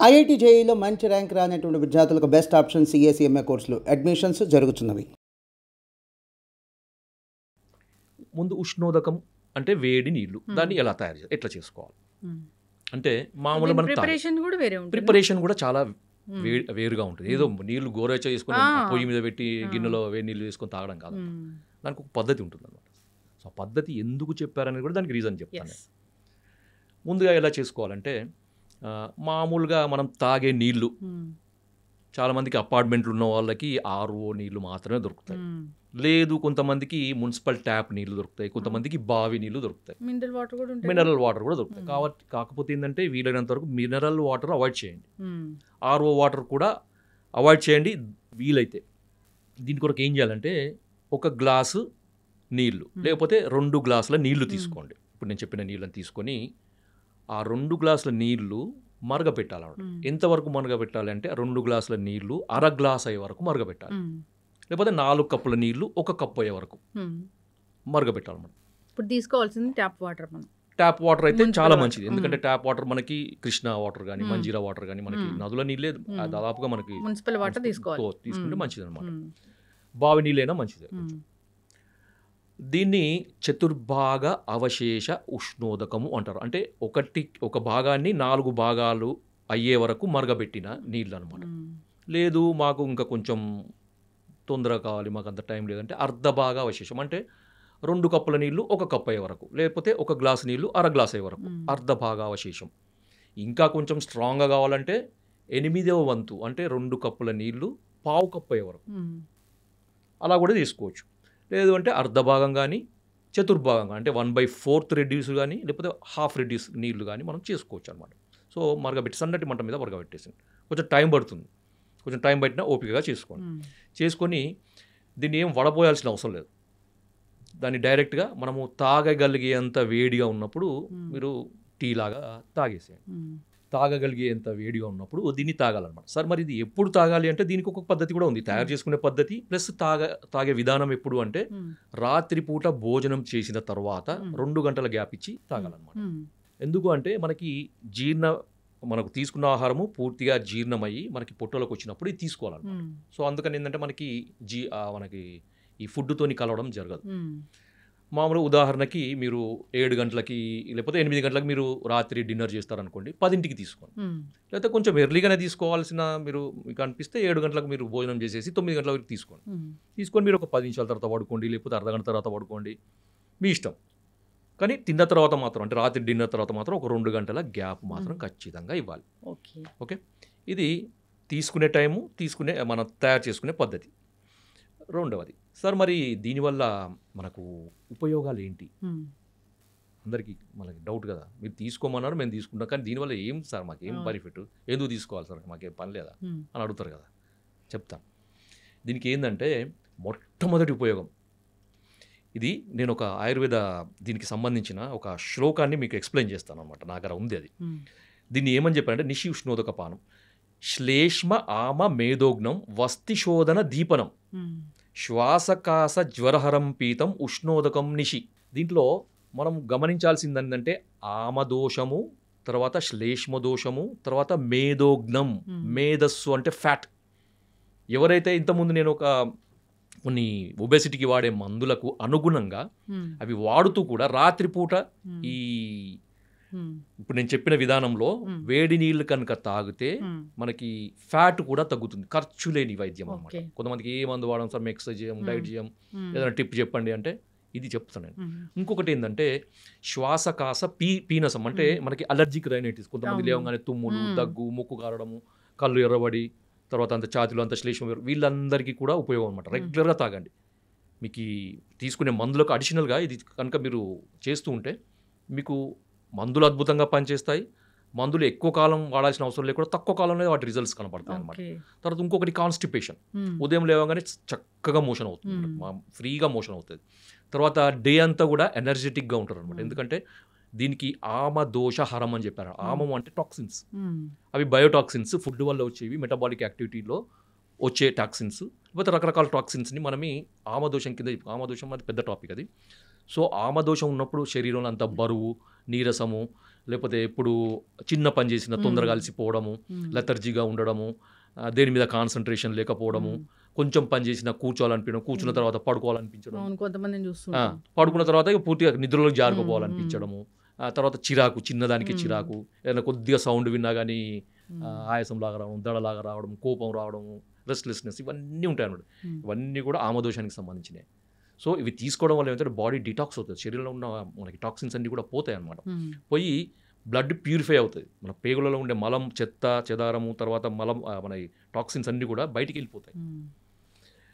IIT జేఈలో మంచి rank రానటువంటి విద్యార్థులకు బెస్ట్ ఆప్షన్ సిఎస్ఈఎంఏ కోర్సులు అడ్మిషన్స్ జరుగుతున్నవి. ముందు ఉష్ణోదకం అంటే వేడి నీళ్లు, దాన్ని ఎలా తయారు చేయాలి, ఎట్లా చేసుకోవాలి అంటే మామూలు మనం ప్రిపరేషన్ కూడా చాలా వేరుగా ఉంటుంది. ఏదో నీళ్లు గోరేచ చేసుకుని పొయ్యి మీద పెట్టి గిన్నెలో వేడి నీళ్ళు వేసుకొని తాగడం కాదు, దానికి ఒక పద్ధతి ఉంటుంది అన్నమాట. సో ఆ పద్ధతి ఎందుకు చెప్పారనేది కూడా దానికి రీజన్ చెప్తాను. ముందుగా ఎలా చేసుకోవాలంటే మామూలుగా మనం తాగే నీళ్లు చాలామందికి అపార్ట్మెంట్లు ఉన్న వాళ్ళకి ఆర్ఓ నీళ్లు మాత్రమే దొరుకుతాయి, లేదు కొంతమందికి మున్సిపల్ ట్యాప్ నీళ్లు దొరుకుతాయి, కొంతమందికి బావి నీళ్లు దొరుకుతాయి, మినరల్ వాటర్ కూడా దొరుకుతాయి. కాకపోతే ఏంటంటే వీలైనంత వరకు మినరల్ వాటర్ అవాయిడ్ చేయండి, ఆర్ఓ వాటర్ కూడా అవాయిడ్ చేయండి వీలైతే. దీని కొరకు ఏం చేయాలంటే ఒక గ్లాసు నీళ్లు లేకపోతే 2 గ్లాసుల నీళ్లు తీసుకోండి. ఇప్పుడు నేను చెప్పిన నీళ్ళని తీసుకొని ఆ 2 గ్లాసుల నీళ్లు మరగపెట్టాలన్నమాట. ఎంతవరకు మరగపెట్టాలి అంటే 2 గ్లాసుల నీళ్లు అర గ్లాస్ అయ్యే వరకు మరగపెట్టాలి, లేకపోతే 4 కప్పుల నీళ్లు 1 కప్పు అయ్యే వరకు మరగపెట్టాలన్నమాట. ఇప్పుడు తీసుకోవాల్సింది ట్యాప్ వాటర్. ట్యాప్ వాటర్ అయితే చాలా మంచిది, ఎందుకంటే ట్యాప్ వాటర్ మనకి కృష్ణా వాటర్ కానీ మంజీరా వాటర్ కానీ మనకి నదుల నీళ్ళే దాదాపుగా మనకి మున్సిపల్ వాటర్ తీసుకుంటే మంచిది అనమాట. బావి నీళ్ళైనా మంచిదే. దీన్ని చతుర్భాగ అవశేష ఉష్ణోదకము అంటారు. అంటే ఒక భాగాన్ని 4 భాగాలు అయ్యే వరకు మరగబెట్టిన నీళ్ళు అనమాట. లేదు మాకు ఇంకా కొంచెం తొందర కావాలి, మాకు అంత టైం లేదంటే అర్ధ భాగ అవశేషం, అంటే 2 కప్పుల నీళ్లు 1 కప్పు అయ్యే వరకు, లేకపోతే 1 గ్లాసు నీళ్లు అర గ్లాస్ అయ్యే వరకు అర్ధ భాగ అవశేషం. ఇంకా కొంచెం స్ట్రాంగ్గా కావాలంటే 8వ వంతు అంటే 2 కప్పుల నీళ్లు 1/2 కప్పు అయ్యే వరకు అలా కూడా తీసుకోవచ్చు. లేదు అంటే అర్ధ భాగం కానీ చతుర్భాగంగా అంటే 1/4 రెడ్యూస్ కానీ లేకపోతే హాఫ్ రెడ్యూస్ నీళ్లు కానీ మనం చేసుకోవచ్చు అనమాట. సో మరగబెట్టి సన్నటి మంట మీద మరగబెట్టేసింది, కొంచెం టైం పడుతుంది, కొంచెం టైం పట్టినా ఓపికగా చేసుకోండి. చేసుకొని దీన్ని ఏం వడపోయాల్సిన అవసరం లేదు, దాన్ని డైరెక్ట్గా మనము తాగగలిగేంత వేడిగా ఉన్నప్పుడు మీరు టీ లాగా తాగేసేయండి. తాగగలిగేంత వేడిగా ఉన్నప్పుడు దీన్ని తాగాలన్నమాట. సార్ మరి ఇది ఎప్పుడు తాగాలి అంటే దీనికి ఒక పద్ధతి కూడా ఉంది, తయారు చేసుకునే పద్ధతి ప్లస్ తాగే విధానం ఎప్పుడు అంటే రాత్రిపూట భోజనం చేసిన తర్వాత 2 గంటల గ్యాప్ ఇచ్చి తాగాలన్నమాట. ఎందుకు అంటే మనకు తీసుకున్న ఆహారము పూర్తిగా జీర్ణమయ్యి మనకి పొట్టలోకి వచ్చినప్పుడు ఇది తీసుకోవాలన్నమాట. సో అందుకని ఏంటంటే మనకి ఈ ఫుడ్తోని కలవడం జరగదు. మామూలు ఉదాహరణకి మీరు 7 గంటలకి లేకపోతే 8 గంటలకు మీరు రాత్రి డిన్నర్ చేస్తారనుకోండి, 10ంటికి తీసుకోండి, లేకపోతే కొంచెం ఎర్లీగానే తీసుకోవాల్సిన మీకు అనిపిస్తే 7 గంటలకు మీరు భోజనం చేసేసి 9 గంటల వరకు తీసుకొని మీరు ఒక 10 నిమిషాల తర్వాత పడుకోండి, లేకపోతే అర్ధగంట తర్వాత పడుకోండి, మీ ఇష్టం. కానీ తిన్న తర్వాత మాత్రం అంటే రాత్రి డిన్నర్ తర్వాత మాత్రం ఒక 2 గంటల గ్యాప్ మాత్రం ఖచ్చితంగా ఇవ్వాలి. ఓకే, ఇది తీసుకునే టైము, మనం తయారు చేసుకునే పద్ధతి. రెండవది, సార్ మరి దీనివల్ల మనకు ఉపయోగాలు ఏంటి? అందరికీ మనకి డౌట్ కదా, మీరు తీసుకోమన్నారు మేము తీసుకుంటాం, కానీ దీనివల్ల ఏం సార్ మాకేం బెనిఫిట్, ఎందుకు తీసుకోవాలి సార్, మాకేం పని లేదా అని అడుగుతారు కదా. చెప్తాను. దీనికి ఏంటంటే మొట్టమొదటి ఉపయోగం ఇది, నేను ఒక ఆయుర్వేద దీనికి సంబంధించిన ఒక శ్లోకాన్ని మీకు ఎక్స్ప్లెయిన్ చేస్తాను అనమాట, నా దగ్గర ఉంది అది. దీన్ని ఏమని చెప్పారంటే నిషి ఉష్ణోదక పానం శ్లేష్మ ఆమ మేధోగ్నం వస్తిశోధన దీపనం శ్వాసకాస జ్వరహరం పీతం ఉష్ణోదకం నిషి. దీంట్లో మనం గమనించాల్సింది ఏంటంటే ఆమదోషము, తర్వాత శ్లేష్మ దోషము, తర్వాత మేధోగ్నం, మేధస్సు అంటే ఫ్యాట్. ఎవరైతే ఇంతకుముందు నేను కొన్ని ఒబెసిటీకి వాడే మందులకు అనుగుణంగా అవి వాడుతూ కూడా రాత్రిపూట ఇప్పుడు నేను చెప్పిన విధానంలో వేడి నీళ్ళు కనుక తాగితే మనకి ఫ్యాట్ కూడా తగ్గుతుంది, ఖర్చు లేని వైద్యం అన్నమాట. కొంతమందికి ఏ మందు వాడడం సార్, మేము ఎక్సర్సైజ్ చేయం, డైట్ చేయం, ఏదైనా టిప్ చెప్పండి అంటే ఇది చెప్తాను నేను. ఇంకొకటి ఏంటంటే శ్వాసకాస పీనసం, అంటే మనకి అలర్జిక్ రైనైటిస్, కొంతమంది లేవగానే తుమ్ములు, దగ్గు, ముక్కు కారడము, కళ్ళు ఎర్రబడి, తర్వాత అంత ఛాతీలో అంత శ్లేష్మ, వీళ్ళందరికీ కూడా ఉపయోగం అనమాట. రెగ్యులర్గా తాగండి. మీకు తీసుకునే మందులకు అడిషనల్గా ఇది కనుక మీరు చేస్తూ ఉంటే మీకు మందులు అద్భుతంగా పనిచేస్తాయి. మందులు ఎక్కువ కాలం వాడాల్సిన అవసరం లేకుండా తక్కువ కాలంలో వాటి రిజల్ట్స్ కనపడతాయి అనమాట. తర్వాత ఇంకొకటి కాన్స్టిపేషన్, ఉదయం లేవగానే చక్కగా మోషన్ అవుతుంది, ఫ్రీగా మోషన్ అవుతుంది. తర్వాత డే అంతా కూడా ఎనర్జెటిక్గా ఉంటారు అనమాట. ఎందుకంటే దీనికి ఆమదోషహరం అని చెప్పారు. ఆమం అంటే టాక్సిన్స్, అవి బయోటాక్సిన్స్, ఫుడ్ వల్ల వచ్చేవి, మెటబాలిక్ యాక్టివిటీలో వచ్చే టాక్సిన్స్, లేకపోతే రకరకాల టాక్సిన్స్ని మనమి ఆమదోషం కింద, ఆమదోషం అది పెద్ద టాపిక్ అది. సో ఆమదోషం ఉన్నప్పుడు శరీరంలో అంత బరువు, నీరసము, లేకపోతే ఎప్పుడు చిన్న పని చేసిన తొందరగా అలసిపోవడము, లెథర్జీగా ఉండడము, దేని మీద కాన్సన్ట్రేషన్ లేకపోవడము, కొంచెం పని చేసినా కూర్చోవాలనిపించడం, కూర్చున్న తర్వాత పడుకోవాలనిపించడం, అవును, కొంతమందిని చూస్తున్నాం. పడుకున్న తర్వాత ఇక పూర్తిగా నిద్రలోకి జారుకోపోవాలనిపించడము, తర్వాత చిరాకు, చిన్నదానికి చిరాకు, ఏదైనా కొద్దిగా సౌండ్ విన్నా కానీ ఆయాసం లాగా రావడం, దడలాగా రావడం, కోపం రావడము, రెస్ట్లెస్నెస్, ఇవన్నీ ఉంటాయి అన్నమాట. ఇవన్నీ కూడా ఆమదోషానికి సంబంధించినవి. సో ఇవి తీసుకోవడం వల్ల ఏంటంటే బాడీ డిటాక్స్ అవుతుంది, శరీరంలో ఉన్న మనకి టాక్సిన్స్ అన్నీ కూడా పోతాయి అన్నమాట. పోయి బ్లడ్ ప్యూరిఫై అవుతుంది, మన పేగులలో ఉండే మలం, చెత్త చెదారము, తర్వాత మలం, మన టాక్సిన్స్ అన్నీ కూడా బయటికి వెళ్ళిపోతాయి.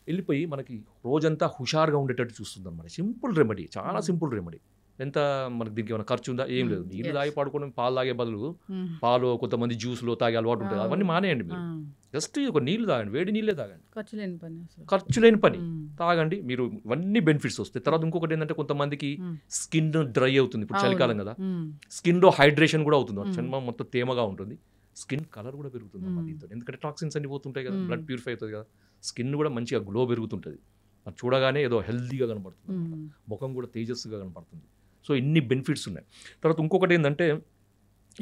వెళ్ళిపోయి మనకి రోజంతా హుషారుగా ఉండేటట్టు చూస్తుంది అన్నమాట. సింపుల్ రెమెడీ, చాలా సింపుల్ రెమెడీ. ఎంత మనకి దీనికి ఏమైనా ఖర్చు ఉందా? ఏం లేదు. నీళ్ళు తాగి పడుకోవడం, పాలు తాగే బదులు పాలు, కొంతమంది జ్యూస్లో తాగే అలవాటు ఉంటుంది, అవన్నీ మానేయండి. మీరు జస్ట్ ఒక నీళ్ళు తాగండి, వేడి నీళ్ళే తాగండి, ఖర్చు లేని పని తాగండి. మీరు ఇవన్నీ బెనిఫిట్స్ వస్తాయి. తర్వాత ఇంకొకటి ఏంటంటే కొంతమందికి స్కిన్ డ్రై అవుతుంది, ఇప్పుడు చలికాలం కదా, స్కిన్లో హైడ్రేషన్ కూడా అవుతుంది, చర్మం మొత్తం తేమగా ఉంటుంది, స్కిన్ కలర్ కూడా పెరుగుతుంది దీంతో. ఎందుకంటే టాక్సిన్స్ అన్ని పోతుంటాయి కదా, బ్లడ్ ప్యూరిఫై అవుతుంది కదా, స్కిన్ కూడా మంచిగా గ్లో పెరుగుతుంటుంది, చూడగానే ఏదో హెల్తీగా కనబడుతుంది, ముఖం కూడా తేజస్సుగా కనబడుతుంది. సో ఇన్ని బెనిఫిట్స్ ఉన్నాయి. తర్వాత ఇంకొకటి ఏంటంటే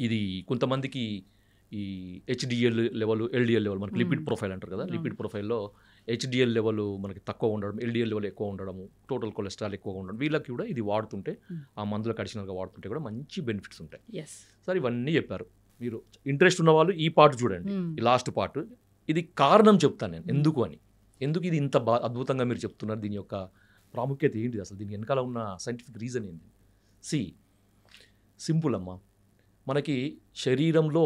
ఇది కొంతమందికి ఈ హెచ్డిఎల్ లెవెల్, ఎల్డిఎల్ లెవెల్, మనకి లిపిడ్ ప్రొఫైల్ అంటారు కదా, లిపిడ్ ప్రొఫైల్లో హెచ్డిఎల్ లెవెల్ మనకి తక్కువ ఉండడం, ఎల్డిఎల్ లెవెల్ ఎక్కువ ఉండడము, టోటల్ కొలెస్ట్రాల్ ఎక్కువగా ఉండడం, వీళ్ళకి కూడా ఇది వాడుతుంటే, ఆ మందులకు అడిషనల్గా వాడుతుంటే కూడా మంచి బెనిఫిట్స్ ఉంటాయి. సరే ఇవన్నీ చెప్పారు. మీరు ఇంట్రెస్ట్ ఉన్న వాళ్ళు ఈ పార్ట్ చూడండి, ఈ లాస్ట్ పార్ట్. ఇది కారణం చెప్తాను నేను ఎందుకు అని, ఎందుకు ఇది ఇంత అద్భుతంగా మీరు చెప్తున్నారు, దీని యొక్క ప్రాముఖ్యత ఏంటిది, అసలు దీని వెనకాల ఉన్న సైంటిఫిక్ రీజన్ ఏంటి. సింపుల్ అమ్మా, మనకి శరీరంలో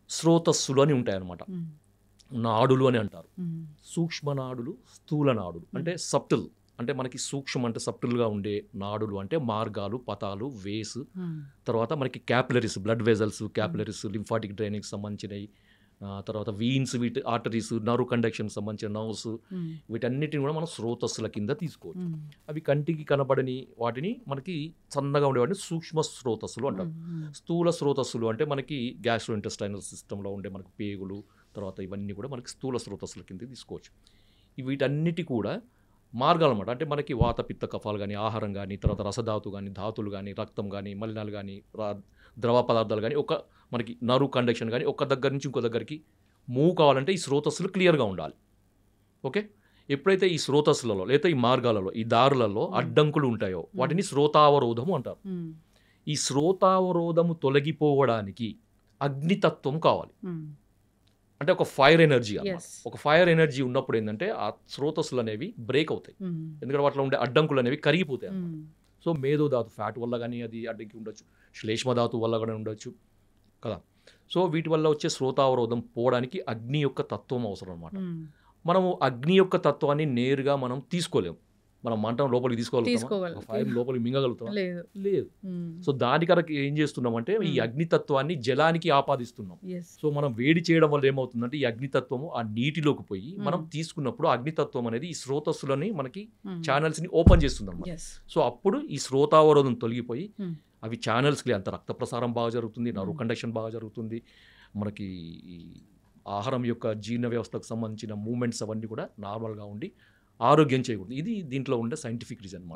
స్రోతస్సులు అని ఉంటాయన్నమాట, నాడులు అని అంటారు. సూక్ష్మ నాడులు, స్థూల నాడులు అంటే సబ్టిల్, అంటే మనకి సూక్ష్మ అంటే సబ్టిల్గా ఉండే నాడులు అంటే మార్గాలు, పతాలు, వేస్, తర్వాత మనకి capillaries, blood vessels, capillaries, lymphatic డ్రైనేజ్కి సంబంధించినవి, తర్వాత వీన్స్, వీటి ఆర్టరీస్, నర్వ్ కండక్షన్ సంబంధించిన నర్వ్స్, వీటన్నిటిని కూడా మనం స్రోతస్సుల కింద తీసుకోవచ్చు. అవి కంటికి కనబడని వాటిని మనకి సన్నగా ఉండేవాటిని సూక్ష్మ స్రోతస్సులు అంటారు. స్థూల స్రోతస్సులు అంటే మనకి గ్యాస్ట్రో ఇంటెస్టైనల్ సిస్టంలో ఉండే మనకి పేగులు, తర్వాత ఇవన్నీ కూడా మనకి స్థూల స్రోతస్సుల కింద తీసుకోవచ్చు. వీటన్నిటి కూడా మార్గాలు అన్నమాట. అంటే మనకి వాత, పిత్త, కఫాలు కానీ, ఆహారం కానీ, తర్వాత రసధాతు కానీ, ధాతులు కానీ, రక్తం కానీ, మలినాలు కానీ, ద్రవ పదార్థాలు కానీ, ఒక మనకి నర్వ్ కండక్షన్ కానీ ఒక దగ్గర నుంచి ఇంకో దగ్గరికి మూవ్ కావాలంటే ఈ స్రోతస్సులు క్లియర్గా ఉండాలి. ఓకే, ఎప్పుడైతే ఈ స్రోతస్సులలో లేదా ఈ మార్గాలలో, ఈ దారులలో అడ్డంకులు ఉంటాయో వాటిని స్రోతావరోధము అంటారు. ఈ స్రోతావరోధము తొలగిపోవడానికి అగ్నితత్వం కావాలి. అంటే ఒక ఫైర్ ఎనర్జీ అన్నమాట. ఒక ఫైర్ ఎనర్జీ ఉన్నప్పుడు ఏంటంటే ఆ స్రోతస్సులు అనేవి బ్రేక్ అవుతాయి, ఎందుకంటే వాటిలో ఉండే అడ్డంకులు అనేవి కరిగిపోతాయి అన్నమాట. సో మేధోధాతు ఫ్యాట్ వల్ల కానీ అది అడ్డంకి ఉండొచ్చు, శ్లేష్మధాతు వల్ల కూడా ఉండొచ్చు కదా. సో వీటి వల్ల వచ్చే స్రోతావరోధం పోవడానికి అగ్ని యొక్క తత్వం అవసరం అన్నమాట. మనము అగ్ని యొక్క తత్వాన్ని నేరుగా మనం తీసుకోలేము. మనం మంటం లోపలికి తీసుకోగలుగుతాం, ఫైర్ లోపలికి మింగగలుగుతాం? లేదు. సో దాని కనుక ఏం చేస్తున్నామంటే ఈ అగ్నితత్వాన్ని జలానికి ఆపాదిస్తున్నాం. సో మనం వేడి చేయడం వల్ల ఏమవుతుందంటే ఈ అగ్నితత్వము ఆ నీటిలోకి పోయి మనం తీసుకున్నప్పుడు అగ్నితత్వం అనేది ఈ స్రోతస్సులని మనకి ఛానల్స్ ని ఓపెన్ చేస్తుంది అన్నమాట. సో అప్పుడు ఈ స్రోతావరోధం తొలగిపోయి అవి ఛానల్స్కి అంత రక్త ప్రసారం బాగా జరుగుతుంది, నర్వ్ కండక్షన్ బాగా జరుగుతుంది, మనకి ఆహారం యొక్క జీర్ణ వ్యవస్థకు సంబంధించిన మూమెంట్స్ అవన్నీ కూడా నార్మల్గా ఉండి ఆరోగ్యం చేయకూడదు. ఇది దీంట్లో ఉండే సైంటిఫిక్ రీజన్ అన్నమాట.